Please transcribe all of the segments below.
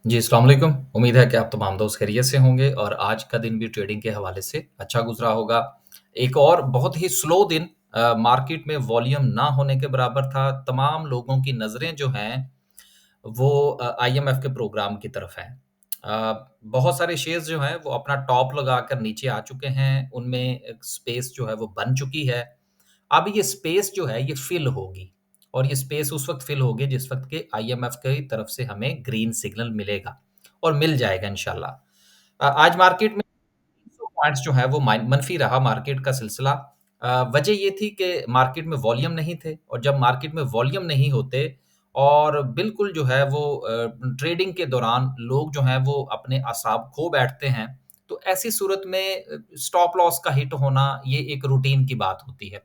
जी, अस्सलाम वालेकुम। उम्मीद है कि आप तमाम दोस्त खैरियत से होंगे और आज का दिन भी ट्रेडिंग के हवाले से अच्छा गुज़रा होगा। एक और बहुत ही स्लो दिन मार्केट में वॉल्यूम ना होने के बराबर था। तमाम लोगों की नज़रें जो हैं, वो आईएमएफ के प्रोग्राम की तरफ हैं। बहुत सारे शेयर्स जो हैं, वो अपना टॉप लगाकर नीचे आ चुके हैं। उनमें एक स्पेस जो है, वो बन चुकी है। अब ये स्पेस जो है ये फ़िल होगी और ये स्पेस उस वक़्त फ़िल होगी जिस वक़्त के आईएमएफ की तरफ से हमें ग्रीन सिग्नल मिलेगा और मिल जाएगा इंशाल्लाह। आज मार्केट में 300 पॉइंट्स जो है वो मनफ़ी रहा मार्केट का सिलसिला। वजह ये थी कि मार्केट में वॉल्यूम नहीं थे और जब मार्केट में वॉल्यूम नहीं होते और बिल्कुल जो है वो ट्रेडिंग के दौरान लोग जो हैं वो अपने असाब खो बैठते हैं, तो ऐसी सूरत में स्टॉप लॉस का हिट होना ये एक रूटीन की बात होती है।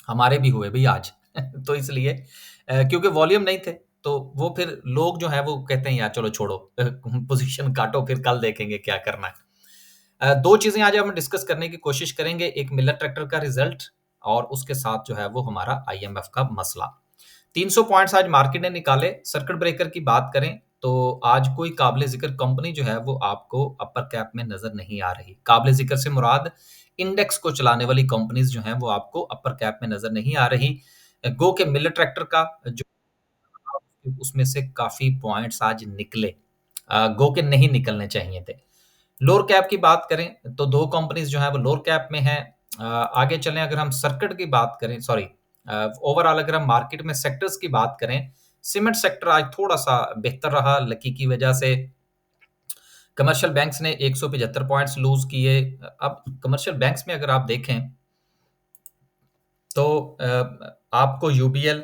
हमारे भी हुए भई आज। तो इसलिए क्योंकि वॉल्यूम नहीं थे, तो वो फिर लोग जो हैं वो कहते हैं यार चलो छोड़ो पोज़ीशन काटो फिर कल देखेंगे क्या करना है। 2 चीज़ें आज हम डिस्कस करने की कोशिश करेंगे, एक मिलर ट्रैक्टर का रिज़ल्ट और उसके साथ जो है वो हमारा आईएमएफ का मसला। 300 पॉइंट्स आज मार्केट ने निकाले, सर्किट ब्रेकर की बात करें तो आज कोई काबिल-ज़िक्र कंपनी जो है वो आपको अपर कैप में नज़र नहीं आ रही। काबिल-ज़िक्र से मुराद इंडेक्स को चलाने वाली कंपनीज़ जो हैं वो आपको अपर कैप में नज़र नहीं आ रही। गो के मिलर ट्रैक्टर का जो उसमें से काफ़ी पॉइंट्स आज निकले। गो के नहीं निकलने चाहिए थे। लोअर कैप की बात करें तो 2 कंपनीज़ जो हैं वो लोअर कैप में हैं। आगे चलें अगर हम सर्किट की बात करें सॉरी ओवरऑल अगर हम मार्केट में सेक्टर्स की बात करें, सीमेंट सेक्टर आज थोड़ा-सा बेहतर रहा लकी की वजह से। कमर्शियल बैंक्स ने 175 पॉइंट्स लूज़ किए। अब कमर्शियल बैंक्स में अगर आप देखें तो आपको UBL,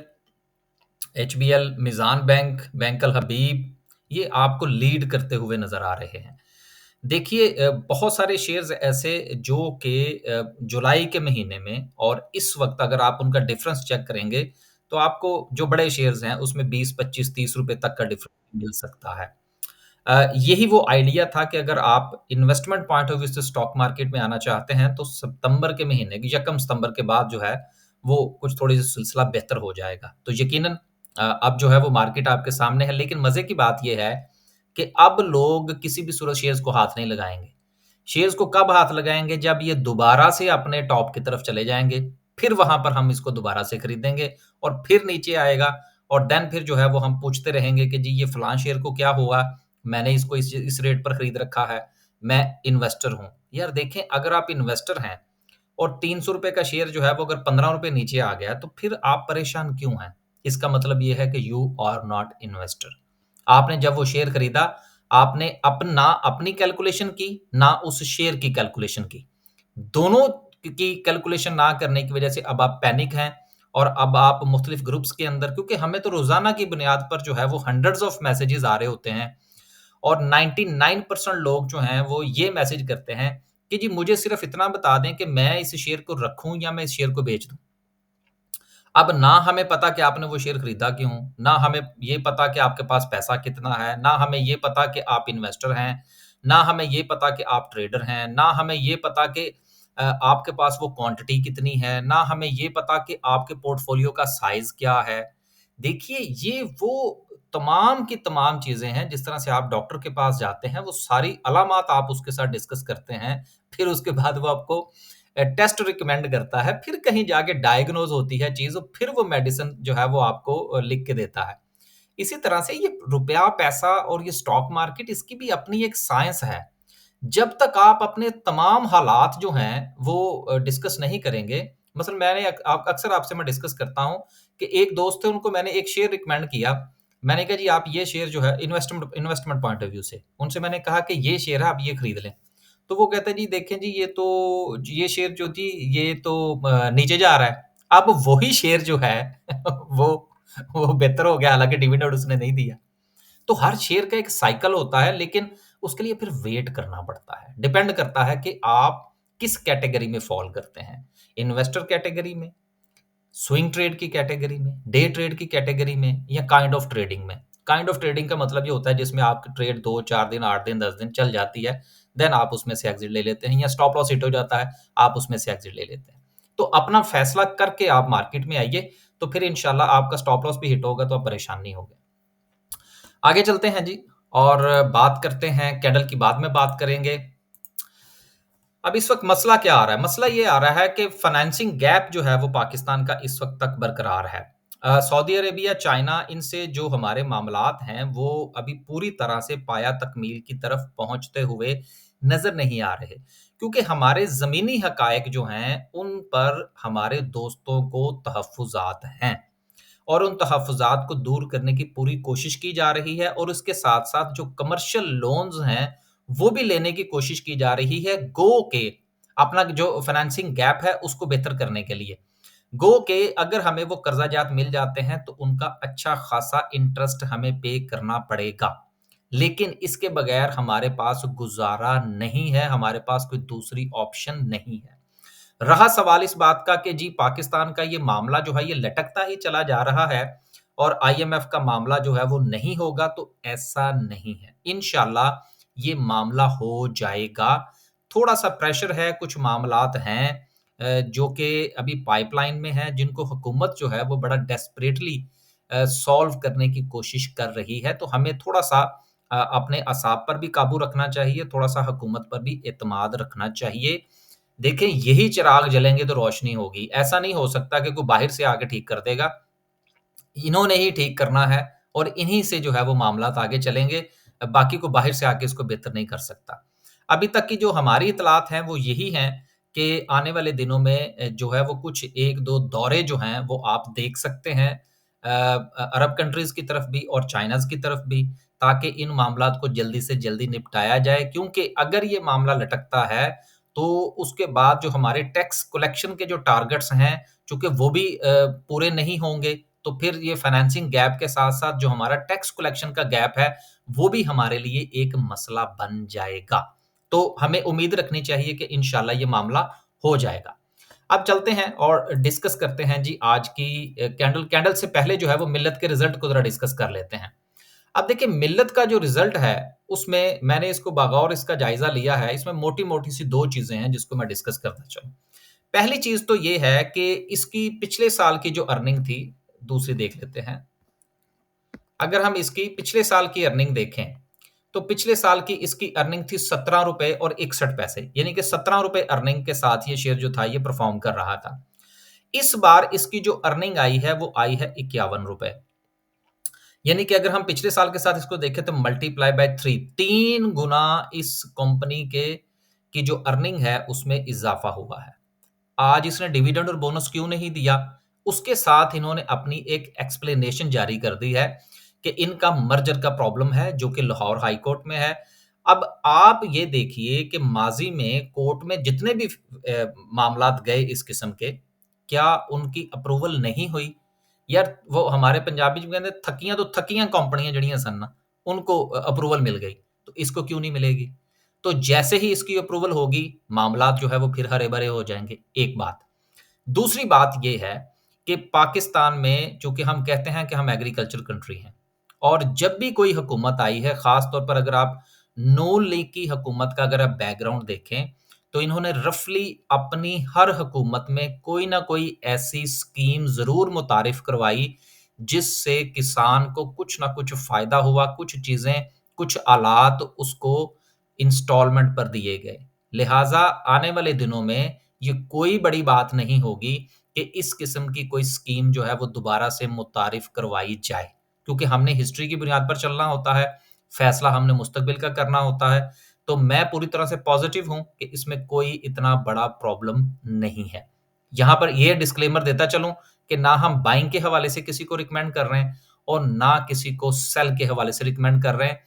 HBL, Meezan bank, bank Al Habib ये आपको लीड करते हुए नज़र आ रहे हैं। देखिए बहुत सारे शेयर्स ऐसे जो कि जुलाई के महीने में और इस वक़्त अगर आप उनका डिफ़रेंस चेक करेंगे, तो आपको जो बड़े शेयर्स हैं उसमें 20, 25, 30 रुपए तक का डिफ़रेंस मिल सकता है। यही वो आइडिया था कि अगर आप इन्वेस्टमेंट पॉइंट ऑफ व्यू से स्टॉक मार्केट में आना चाहते हैं, तो सितंबर के महीने की यकम सितंबर के बाद जो है, वो कुछ थोड़ी-सी सिलसिला बेहतर हो जाएगा। तो यकीनन अब जो है वो मार्केट आपके सामने है, लेकिन मज़े की बात ये है कि अब लोग किसी भी सूरत शेयर्स को हाथ नहीं लगाएँगे। शेयर्स को कब हाथ लगाएँगे? जब ये दोबारा से अपने टॉप की तरफ चले जाएँगे, फिर वहाँ पर हम इसको दोबारा से खरीदेंगे और फिर नीचे आएगा और देन फिर जो है वो हम पूछते रहेंगे कि जी ये फलाँ शेयर को क्या हुआ? मैंने इसको इस रेट पर खरीद रखा है, मैं इन्वेस्टर हूँ। यार देखें अगर आप इन्वेस्टर हैं और ₹300 का शेयर जो है वो अगर ₹15 नीचे आ गया, तो फिर आप परेशान क्यों हैं? इसका मतलब ये है कि यू आर नॉट इन्वेस्टर। आपने जब वो शेयर खरीदा, आपने ना अपनी कैलकुलेशन की, ना उस शेयर की कैलकुलेशन की। दोनों की कैलकुलेशन ना करने की वजह से अब आप पैनिक हैं और अब आप मुख्तलिफ ग्रुप्स के अंदर क्योंकि हमें तो रोज़ाना की बुनियाद पर जो है वो हंड्रेड्स ऑफ मैसेजेस आ रहे होते हैं और 99% लोग जो हैं वो ये मैसेज करते हैं कि जी मुझे सिर्फ़ इतना बता दें कि मैं इस शेयर को रखूँ या मैं इस शेयर को बेच दूँ। अब ना हमें पता कि आपने वो शेयर खरीदा क्यों? ना हमें ये पता कि आपके पास पैसा कितना है, ना हमें ये पता कि आप इन्वेस्टर हैं, ना हमें ये पता कि आप ट्रेडर हैं, ना हमें ये पता कि आपके पास वो क्वांटिटी कितनी है, ना हमें ये पता कि आपके पोर्टफोलियो का साइज़ क्या है। देखिए, ये वो तमाम की तमाम चीज़ें हैं, जिस तरह से आप डॉक्टर के पास जाते हैं, वो सारी अलामात आप उसके साथ डिस्कस करते हैं, फिर उसके बाद वो आपको टेस्ट रिकमेंड करता है, फिर कहीं जाके डायग्नोज़ होती है चीज़ और फिर वो मेडिसिन जो है वो आपको लिख के देता है। इसी तरह से ये रुपया, पैसा और ये स्टॉक मार्केट इसकी भी अपनी एक साइंस है। जब तक आप अपने तमाम हालात जो हैं वो डिस्कस नहीं करेंगे मसलन मैंने अक्सर आपसे मैं डिस्कस करता हूँ कि एक दोस्त थे उनको मैंने एक शेयर रिकमेंड किया। मैंने कहा जी आप ये शेयर जो है इन्वेस्टमेंट पॉइंट ऑफ व्यू से, उनसे मैंने कहा कि ये शेयर है आप ये खरीद लें। तो वो कहते हैं जी देखें जी ये शेयर जो थी ये तो नीचे जा रहा है। अब वही शेयर जो है वो वो बेहतर हो गया हालाँकि डिविडेंड उसने नहीं दिया। तो हर शेयर का एक साइकिल होता है लेकिन उसके लिए फिर वेट करना पड़ता है। डिपेंड करता है कि आप किस कैटेगरी में फ़ॉल करते हैं। इन्वेस्टर कैटेगरी में, स्विंग ट्रेड की कैटेगरी में, डे ट्रेड की कैटेगरी में या काइंड ऑफ ट्रेडिंग में। काइंड ऑफ ट्रेडिंग का मतलब ये होता है जिसमें आपकी ट्रेड 2, 4 दिन, 8 दिन, 10 दिन चल जाती है, देन आप उसमें से एग्ज़िट ले लेते हैं या स्टॉप लॉस हिट हो जाता है, आप उसमें से एग्ज़िट ले लेते हैं। तो अपना फैसला करके आप मार्केट में आइए, तो फिर इंशाल्लाह आपका स्टॉप लॉस भी हिट होगा तो आप परेशान नहीं होंगे। आगे चलते हैं जी और बात करते हैं कैंडल की बाद में बात करेंगे। अब इस वक़्त मसला क्या आ रहा है? मसला ये आ रहा है कि फाइनेंसिंग गैप जो है वो पाकिस्तान का इस वक़्त तक बरकरार है। सऊदी अरेबिया, चाइना इनसे जो हमारे मामलात हैं वो अभी पूरी तरह से पाया तकमील की तरफ पहुँचते हुए नज़र नहीं आ रहे। क्योंकि हमारे ज़मीनी हक़ाइक़ जो हैं उन पर हमारे दोस्तों को तहफ़्फ़ुज़ात हैं। और उन तहफ़्फ़ुज़ात को दूर करने की पूरी कोशिश की जा रही है और उसके साथ-साथ जो कमर्शियल लोन्स हैं, वो भी लेने की कोशिश की जा रही है, गो के अपना जो फाइनेंसिंग गैप है, उसको बेहतर करने के लिए। गो के अगर हमें वो कर्ज़ाजात मिल जाते हैं, तो उनका अच्छा खासा इंटरेस्ट हमें पे करना पड़ेगा। लेकिन इसके बगैर हमारे पास गुज़ारा नहीं है, हमारे पास कोई दूसरी ऑप्शन नहीं है। रहा सवाल इस बात का कि जी पाकिस्तान का ये मामला जो है ये लटकता ही चला जा रहा है और आईएमएफ का मामला जो है वो नहीं होगा, तो ऐसा नहीं है। इंशाल्लाह ये मामला हो जाएगा। थोड़ा-सा प्रेशर है, कुछ मामलात हैं जो कि अभी पाइपलाइन में हैं, जिनको हुकूमत जो है वो बड़ा डेस्परेटली सॉल्व करने की कोशिश कर रही है। तो हमें थोड़ा-सा अपने असाब पर भी काबू रखना चाहिए, थोड़ा-सा हुकूमत पर भी एतमाद रखना चाहिए। देखिए, यही चिराग जलेंगे तो रोशनी होगी। ऐसा नहीं हो सकता कि कोई बाहर से आके ठीक कर देगा। इन्होंने ही ठीक करना है और इन्हीं से जो है वो मामलात आगे चलेंगे। बाकी को बाहर से आके इसको बेहतर नहीं कर सकता। अभी तक की जो हमारी इत्तलात हैं वो यही हैं कि आने वाले दिनों में जो है वो कुछ 1-2 दौरे जो हैं वो आप देख सकते हैं अरब कंट्रीज़ की तरफ भी और चाइनाज़ की तरफ भी, ताकि इन मामलात को जल्दी से जल्दी निपटाया जाए। क्योंकि अगर ये मामला लटकता है, तो उसके बाद जो हमारे टैक्स कलेक्शन के जो टारगेट्स हैं, चूँकि वो भी पूरे नहीं होंगे, तो फिर ये फाइनेंसिंग गैप के साथ-साथ जो हमारा टैक्स कलेक्शन का गैप है, वो भी हमारे लिए एक मसला बन जाएगा। तो हमें उम्मीद रखनी चाहिए कि इंशाल्लाह ये मामला हो जाएगा। अब चलते हैं और डिस्कस करते हैं जी आज की कैंडल कैंडल से पहले जो है वो मिल्लत के रिज़ल्ट को ज़रा डिस्कस कर लेते हैं। अब देखिए मिल्लत का जो रिज़ल्ट है, उसमें मैंने इसको बगौर इसका जायज़ा लिया है। इसमें मोटी-मोटी सी 2 चीज़ें हैं जिसको मैं डिस्कस करना चाहूँ। पहली चीज़ तो ये है कि इसकी पिछले साल की जो अर्निंग थी, दूसरी देख लेते हैं। अगर हम इसकी पिछले साल की अर्निंग देखें, तो पिछले साल की इसकी अर्निंग थी ₹17 और 61 पैसे, यानी कि ₹17 अर्निंग के साथ ये शेयर जो था ये परफ़ॉर्म कर रहा था। इस बार इसकी जो अर्निंग आई है, वो आई है ₹51, यानी कि अगर हम पिछले साल के साथ इसको देखें तो मल्टीप्लाई बाय 3 गुना इस कंपनी के की जो अर्निंग है उसमें इज़ाफ़ा हुआ है। आज इसने डिविडेंड और बोनस क्यों नहीं दिया? उसके साथ इन्होंने अपनी एक एक्सप्लेनेशन जारी कर दी है कि इनका मर्जर का प्रॉब्लम है जो कि लाहौर हाई कोर्ट में है। अब आप ये देखिए कि माज़ी में कोर्ट में जितने भी मामलात गए इस किस्म के, क्या उनकी अप्रूवल नहीं हुई? यार वो हमारे पंजाबी में कहते थकियां तो थकियां कंपनियां जड़ियां सन ना उनको अप्रूवल मिल गई, तो इसको क्यों नहीं मिलेगी? तो जैसे ही इसकी अप्रूवल होगी, मामलात जो है वो फिर हरे-भरे हो जाएँगे, एक बात। दूसरी बात ये है कि पाकिस्तान में चूँकि हम कहते हैं कि हम एग्रीकल्चर कंट्री हैं और जब भी कोई हुकूमत आई है, ख़ास तौर पर अगर आप नून लीग की हुकूमत का अगर आप बैकग्राउंड देखें, तो इन्होंने रफ़ली अपनी हर हुकूमत में कोई न कोई ऐसी स्कीम ज़रूर मुतारिफ़ करवाई, जिससे किसान को कुछ न कुछ फ़ायदा हुआ, कुछ चीज़ें, कुछ आलात उसको इंस्टॉलमेंट पर दिए गए। लिहाज़ा आने वाले दिनों में ये कोई बड़ी बात नहीं होगी कि इस किस्म की कोई स्कीम जो है वो दोबारा से मुतारिफ़ करवाई जाए। क्योंकि हमने हिस्ट्री की बुनियाद पर चलना होता है, फ़ैसला हमने मुस्तकबिल का करना होता है। तो मैं पूरी तरह से पॉज़िटिव हूँ कि इसमें कोई इतना बड़ा प्रॉब्लम नहीं है। यहाँ पर ये डिस्क्लेमर देता चलूँ कि ना हम बाइंग के हवाले से किसी को रिकमेंड कर रहे हैं और ना किसी को सेल के हवाले से रिकमेंड कर रहे हैं।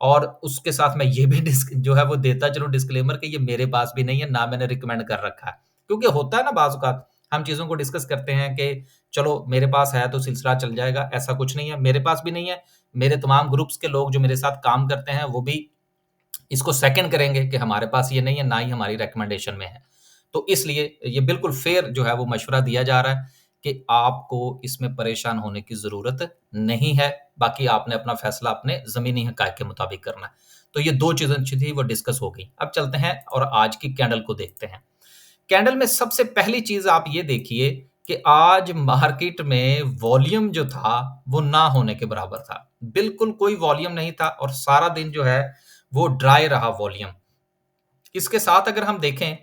और उसके साथ मैं ये भी डिस्क जो है वो देता चलूँ डिस्क्लेमर कि ये मेरे पास भी नहीं है, ना मैंने रिकमेंड कर रखा है। क्योंकि होता है ना बाज़ औक़ात हम चीज़ों को डिस्कस करते हैं कि चलो मेरे पास है तो सिलसिला चल जाएगा, ऐसा कुछ नहीं है, मेरे पास भी नहीं है। मेरे तमाम ग्रुप्स के लोग जो मेरे साथ काम करते हैं वो भी इसको सेकंड करेंगे कि हमारे पास ये नहीं है, ना ही हमारी रिकमेंडेशन में है। तो इसलिए ये बिल्कुल फ़ेयर जो है वो मशवरा दिया जा रहा है कि आपको इसमें परेशान होने की ज़रूरत नहीं है। बाकी आपने अपना फ़ैसला अपने ज़मीनी हक़ाइक़ के मुताबिक करना है। तो ये 2 चीज़ें अच्छी थी वो डिस्कस हो गई। अब चलते हैं और आज की कैंडल को देखते हैं। कैंडल में सबसे पहली चीज़ आप ये देखिए कि आज मार्केट में वॉल्यूम जो था, वो ना होने के बराबर था। बिल्कुल कोई वॉल्यूम नहीं था और सारा दिन जो है वो ड्राई रहा वॉल्यूम। इसके साथ अगर हम देखें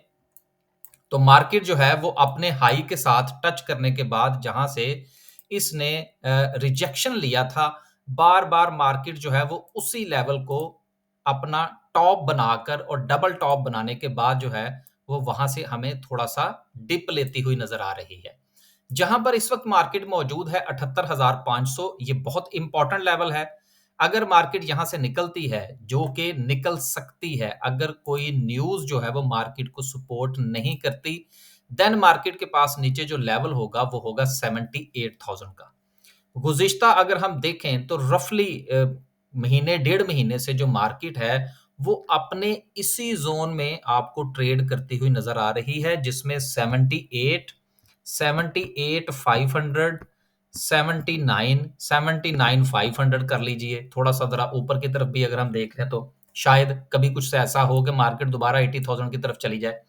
तो मार्केट जो है वो अपने हाई के साथ टच करने के बाद जहां से इसने रिजेक्शन लिया था, बार बार मार्केट जो है वो उसी लेवल को अपना टॉप बनाकर और डबल टॉप बनाने के बाद जो है वो वहां से हमें थोड़ा सा डिप लेती हुई नजर आ रही है। जहां पर इस वक्त मार्केट मौजूद है 78,500, ये बहुत इंपॉर्टेंट लेवल है। अगर मार्केट यहां से निकलती है, जो कि निकल सकती है अगर कोई न्यूज जो है वो मार्केट को सपोर्ट नहीं करती, देन मार्केट के पास नीचे जो लेवल होगा वो होगा 78,000 का। गुज़िश्ता अगर हम देखें तो रफ़ली महीने डेढ़ महीने से जो मार्केट है, वो अपने इसी ज़ोन में आपको ट्रेड करती हुई नज़र आ रही है, जिसमें 78, 78,500, 79, 79,500 कर लीजिए। थोड़ा-सा ज़रा ऊपर की तरफ भी अगर हम देख लें तो शायद कभी कुछ ऐसा हो कि मार्केट दोबारा 80,000 की तरफ चली जाए।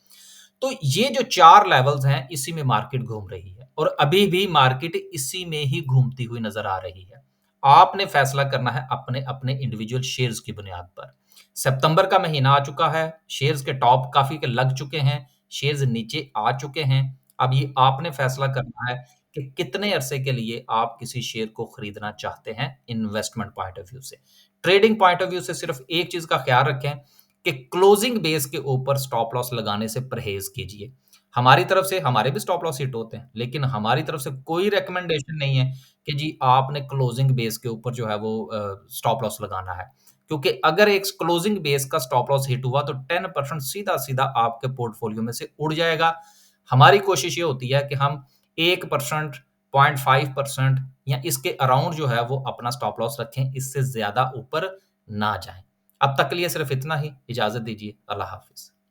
तो ये जो 4 लेवल्स हैं, इसी में मार्केट घूम रही है और अभी भी मार्केट इसी में ही घूमती हुई नज़र आ रही है। आपने फैसला करना है अपने-अपने इंडिविजुअल शेयर्स की बुनियाद पर। सितंबर का महीना आ चुका है, शेयर्स के टॉप काफ़ी के लग चुके हैं, शेयर्स नीचे आ चुके हैं। अब ये आपने फैसला करना है कि कितने अरसे के लिए आप किसी शेयर को खरीदना चाहते हैं इन्वेस्टमेंट पॉइंट ऑफ व्यू से। ट्रेडिंग पॉइंट ऑफ व्यू से सिर्फ एक चीज़ का ख्याल रखें कि क्लोजिंग बेस के ऊपर स्टॉप लॉस लगाने से परहेज कीजिए। हमारी तरफ से हमारे भी स्टॉप लॉस हिट होते हैं, लेकिन हमारी तरफ से कोई रिकमेंडेशन नहीं है कि जी आपने क्लोजिंग बेस के ऊपर जो है वो स्टॉप लॉस लगाना है। क्योंकि अगर एक क्लोजिंग बेस का स्टॉप लॉस हिट हुआ तो 10% सीधा-सीधा आपके पोर्टफोलियो में से उड़ जाएगा। हमारी कोशिश ये होती है कि हम 1%, 0.5% या इसके अराउंड जो है वो अपना स्टॉप लॉस रखें, इससे ज़्यादा ऊपर ना जाएँ। अब तक के लिए सिर्फ इतना ही, इजाज़त दीजिए। अल्लाह हाफ़िज़।